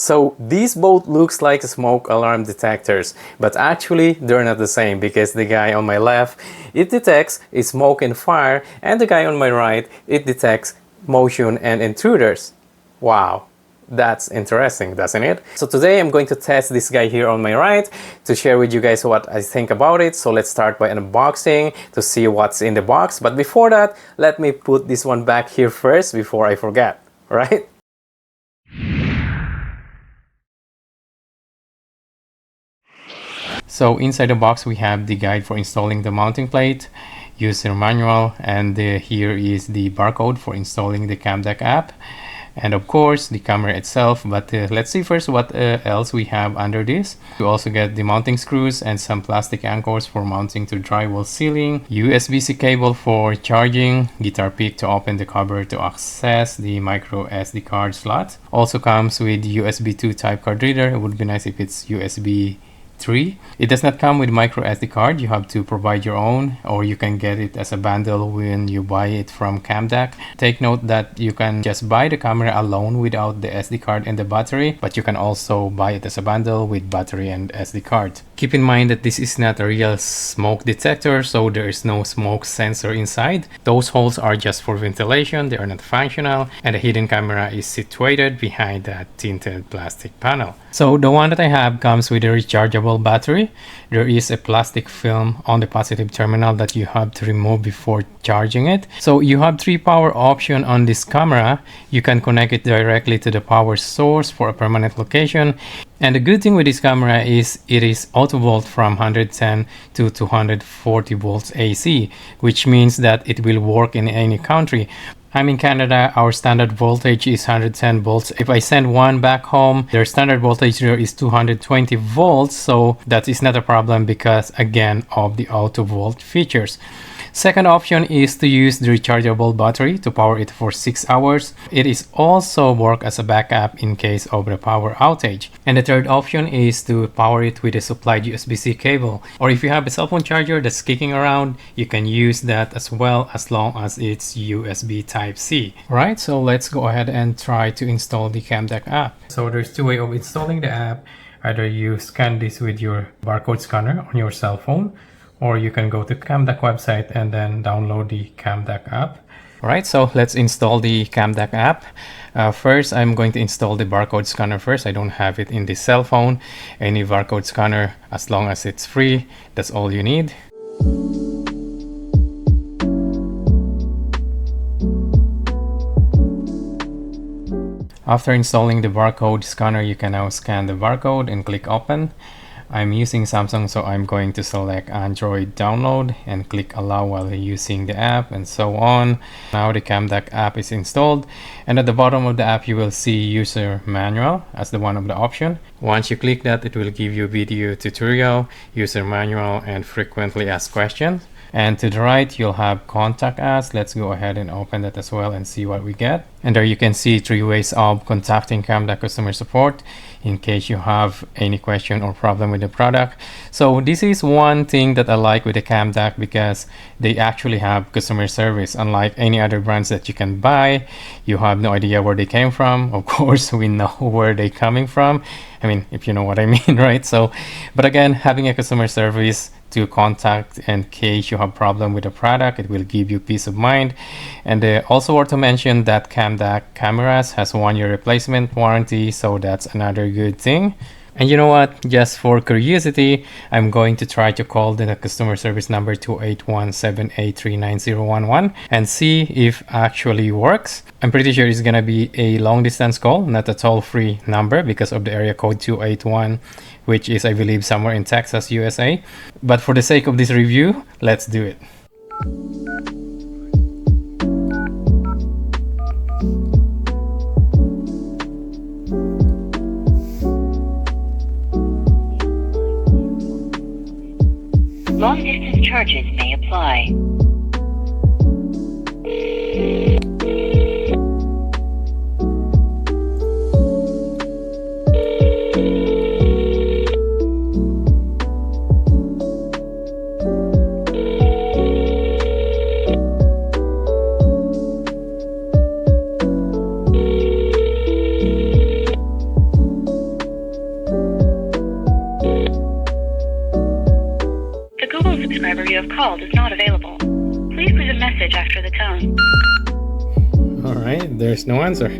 So these both looks like smoke alarm detectors, but actually they're not the same, because the guy on my left, it detects smoke and fire, and the guy on my right, it detects motion and intruders. Wow, that's interesting, doesn't it? So today I'm going to test this guy here on my right to share with you guys what I think about it. So let's start by unboxing to see what's in the box. But before that, let me put this one back here first before I forget, right? So inside the box we have the guide for installing the mounting plate, user manual, and here is the barcode for installing the Camduck app, and of course the camera itself. But let's see first what else we have under this. You also get the mounting screws and some plastic anchors for mounting to drywall ceiling, USB-C cable for charging, guitar pick to open the cover to access the micro SD card slot. Also comes with USB 2 type card reader. It would be nice if it's USB 3. It does not come with micro SD card. You have to provide your own, or you can get it as a bundle when you buy it from Camduck. Take note that you can just buy the camera alone without the SD card and the battery, but you can also buy it as a bundle with battery and SD card. Keep in mind that this is not a real smoke detector, so there is no smoke sensor inside. Those holes are just for ventilation, they are not functional, and the hidden camera is situated behind that tinted plastic panel. So the one that I have comes with a rechargeable battery. There is a plastic film on the positive terminal that you have to remove before charging it. So you have 3 power options on this camera. You can connect it directly to the power source for a permanent location. And the good thing with this camera is it is auto volt from 110 to 240 volts AC, which means that it will work in any country. I'm in Canada, our standard voltage is 110 volts. If I send one back home, their standard voltage there is 220 volts, so that is not a problem because, again, of the auto volt features. Second option is to use the rechargeable battery to power it for 6 hours. It is also work as a backup in case of a power outage. And the third option is to power it with a supplied USB-C cable. Or if you have a cell phone charger that's kicking around, you can use that as well, as long as it's USB Type-C. Right, so let's go ahead and try to install the Camduck app. So there's 2 ways of installing the app. Either you scan this with your barcode scanner on your cell phone, or you can go to Camduck website and then download the Camduck app. Alright, so let's install the Camduck app. First, I'm going to install the barcode scanner first. I don't have it in this cell phone. Any barcode scanner, as long as it's free, that's all you need. After installing the barcode scanner, you can now scan the barcode and click open. I'm using Samsung, so I'm going to select Android download and click allow while using the app, and so on. Now the Camduck app is installed, and at the bottom of the app you will see user manual as the one of the option. Once you click that, it will give you video tutorial, user manual, and frequently asked questions. And to the right you'll have contact us. Let's go ahead and open that as well and see what we get. And there you can see 3 ways of contacting Camduck customer support in case you have any question or problem with the product. So this is one thing that I like with the Camduck, because they actually have customer service. Unlike any other brands that you can buy, you have no idea where they came from. Of course, we know where they're coming from. I mean, if you know what I mean, right? So, but again, having a customer service to contact in case you have problem with the product, it will give you peace of mind. And also worth to mention that Camduck cameras has 1 year replacement warranty, so that's another good thing. And you know what, just for curiosity, I'm going to try to call the customer service number 281-783-9011 and see if actually works. I'm pretty sure it's gonna be a long distance call, not a toll-free number, because of the area code 281, which is, I believe, somewhere in Texas, USA. But for the sake of this review, let's do it. Long distance charges may apply. called is not available. Please leave a message after the tone. Alright, there's no answer.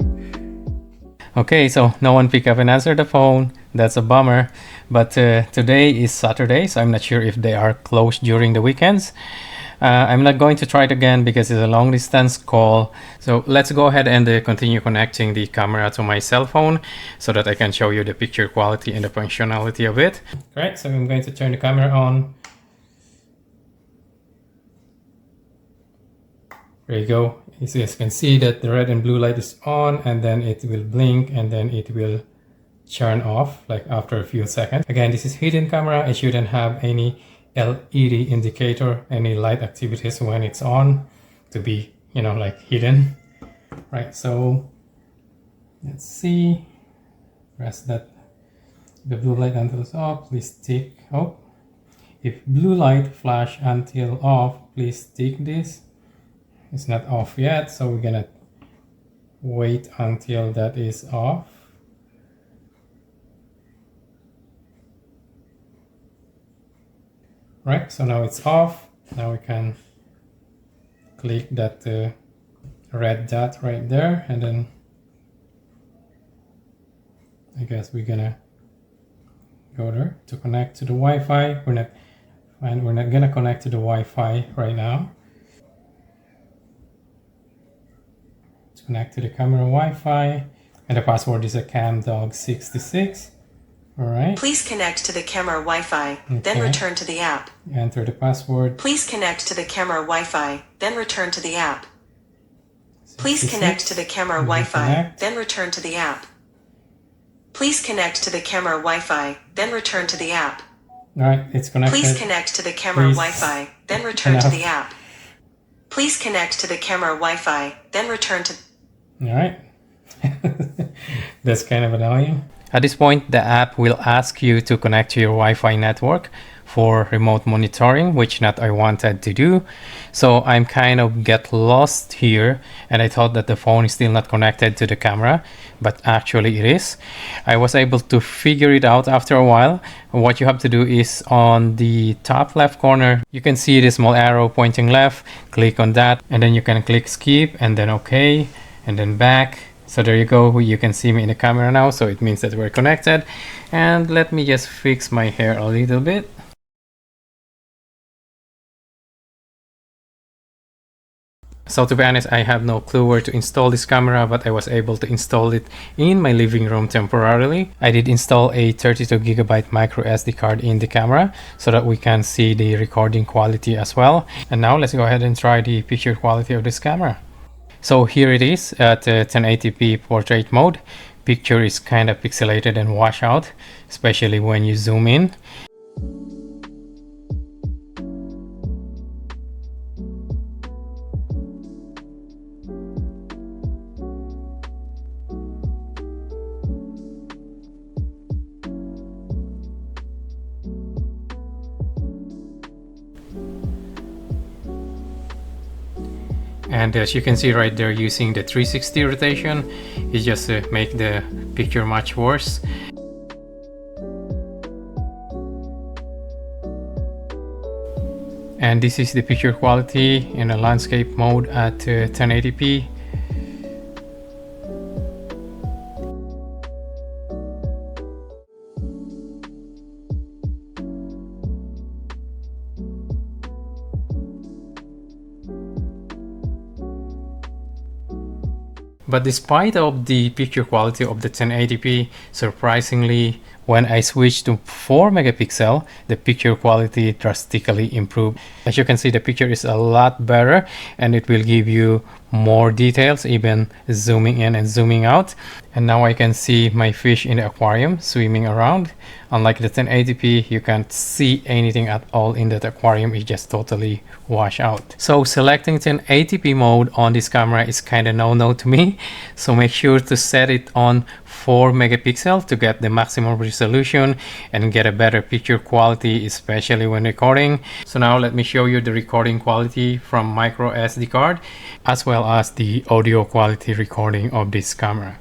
Okay, so no one picked up and answered the phone. That's a bummer. But today is Saturday, so I'm not sure if they are closed during the weekends. I'm not going to try it again because it's a long distance call. So let's go ahead and continue connecting the camera to my cell phone so that I can show you the picture quality and the functionality of it. Alright, so I'm going to turn the camera on. There you go. As you guys can see that the red and blue light is on, and then it will blink and then it will turn off like after a few seconds. Again, this is hidden camera. It shouldn't have any LED indicator, any light activities when it's on to be, you know, like hidden. Right, so let's see. Press that the blue light until it's off, please tick. Oh, if blue light flash until off, please tick this. It's not off yet, so we're gonna wait until that is off. Right, so now it's off. Now we can click that red dot right there, and then I guess we're gonna go there to connect to the Wi-Fi. We're not gonna connect to the Wi-Fi right now. To connect to the camera Wi-Fi, and the password is a Camduck 66. All right. Please connect to the camera Wi-Fi, then return to the app. Enter the password. Please connect to the camera Wi-Fi, then return to the app. Please connect to the camera Wi-Fi, then return to the app. Please connect to the camera Wi-Fi, then return to the app. All right, it's connected. Please connect to the camera Wi-Fi, then return to the app. Please connect to the camera Wi-Fi, then return to... All right. That's kind of annoying. At this point, the app will ask you to connect to your Wi-Fi network for remote monitoring, which not I wanted to do. So I'm kind of get lost here, and I thought that the phone is still not connected to the camera, but actually it is. I was able to figure it out after a while. What you have to do is on the top left corner, you can see the small arrow pointing left. Click on that, and then you can click skip, and then okay, and then back. So there you go, you can see me in the camera now, so it means that we're connected. And let me just fix my hair a little bit. So to be honest, I have no clue where to install this camera, but I was able to install it in my living room temporarily. I did install a 32GB micro SD card in the camera so that we can see the recording quality as well. And now let's go ahead and try the picture quality of this camera. So here it is at 1080p portrait mode. Picture is kind of pixelated and wash out, especially when you zoom in. And as you can see right there, using the 360 rotation, it just make the picture much worse. And this is the picture quality in a landscape mode at 1080p. But despite of the picture quality of the 1080p, surprisingly, when I switched to 4 megapixel, the picture quality drastically improved. As you can see, the picture is a lot better, and it will give you more details, even zooming in and zooming out. And now I can see my fish in the aquarium swimming around. Unlike the 1080p, you can't see anything at all in that aquarium. It just totally wash out. So selecting 1080p mode on this camera is kind of no-no to me. So make sure to set it on 4 megapixel to get the maximum resolution and get a better picture quality, especially when recording. So now let me show you the recording quality from micro SD card, as well as the audio quality recording of this camera.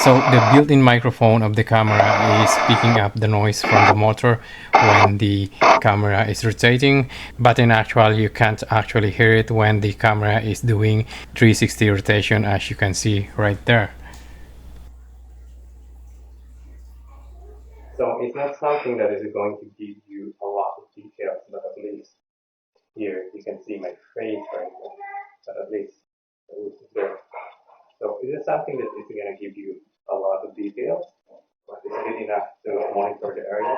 So the built-in microphone of the camera is picking up the noise from the motor when the camera is rotating, but in actual you can't actually hear it when the camera is doing 360 rotation, as you can see right there. So it's not something that is going to give you a lot of details, but at least here you can see my face right there, but at least it's there. So it is something that is going to give you a lot of details, but it's good enough to monitor the area.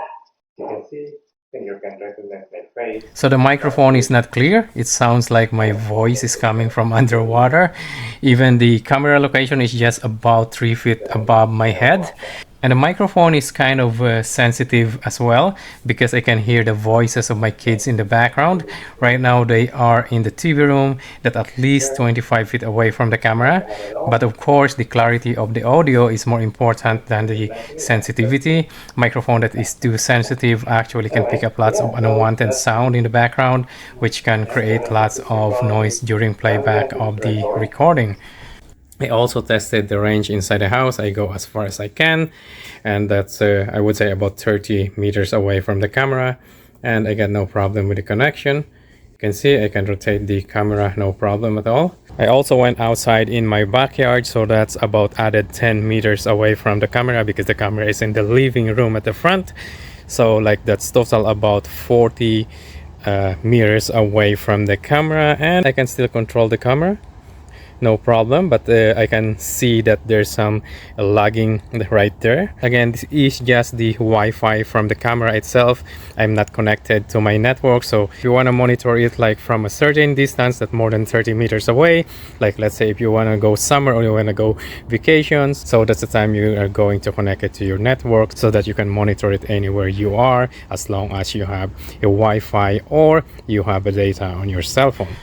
You can see, and you can recognize my face. So the microphone is not clear. It sounds like my voice is coming from underwater. Even the camera location is just about 3 feet above my head. And the microphone is kind of sensitive as well, because I can hear the voices of my kids in the background. Right now they are in the TV room that at least 25 feet away from the camera. But of course the clarity of the audio is more important than the sensitivity. Microphone that is too sensitive actually can pick up lots of unwanted sound in the background, which can create lots of noise during playback of the recording. I also tested the range inside the house. I go as far as I can, and that's I would say about 30 meters away from the camera, and I got no problem with the connection. You can see I can rotate the camera, no problem at all. I also went outside in my backyard, so that's about added 10 meters away from the camera, because the camera is in the living room at the front. So like that's total about 40 meters away from the camera, and I can still control the camera, no problem, but I can see that there's some lagging right there. Again, this is just the Wi-Fi from the camera itself. I'm not connected to my network, so if you want to monitor it like from a certain distance, that more than 30 meters away, like let's say if you want to go summer or you want to go vacations, so that's the time you are going to connect it to your network, so that you can monitor it anywhere you are, as long as you have a Wi-Fi or you have a data on your cell phone.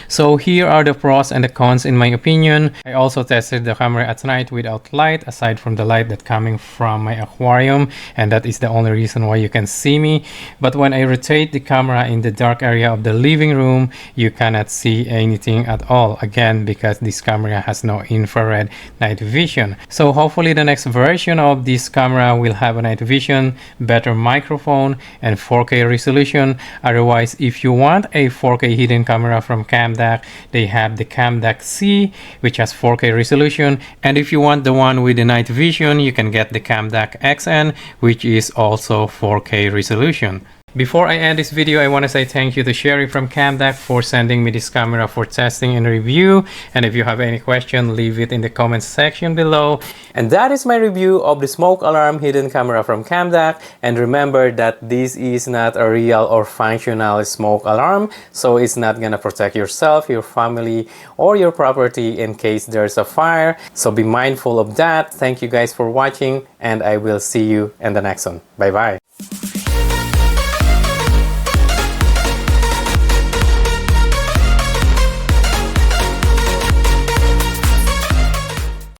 So here are the pros and the cons in my opinion. I also tested the camera at night without light, aside from the light that's coming from my aquarium, and that is the only reason why you can see me. But when I rotate the camera in the dark area of the living room, you cannot see anything at all, again because this camera has no infrared night vision. So hopefully the next version of this camera will have a night vision, better microphone, and 4K resolution. Otherwise, if you want a 4K hidden camera from Camduck, they have the Camduck C, which has 4K resolution, and if you want the one with the night vision, you can get the Camduck XN, which is also 4K resolution. Before I end this video, I want to say thank you to Sherry from Camduck for sending me this camera for testing and review. And if you have any question, leave it in the comments section below. And that is my review of the smoke alarm hidden camera from Camduck. And remember that this is not a real or functional smoke alarm, so it's not gonna protect yourself, your family, or your property in case there's a fire. So be mindful of that. Thank you guys for watching, and I will see you in the next one. Bye bye.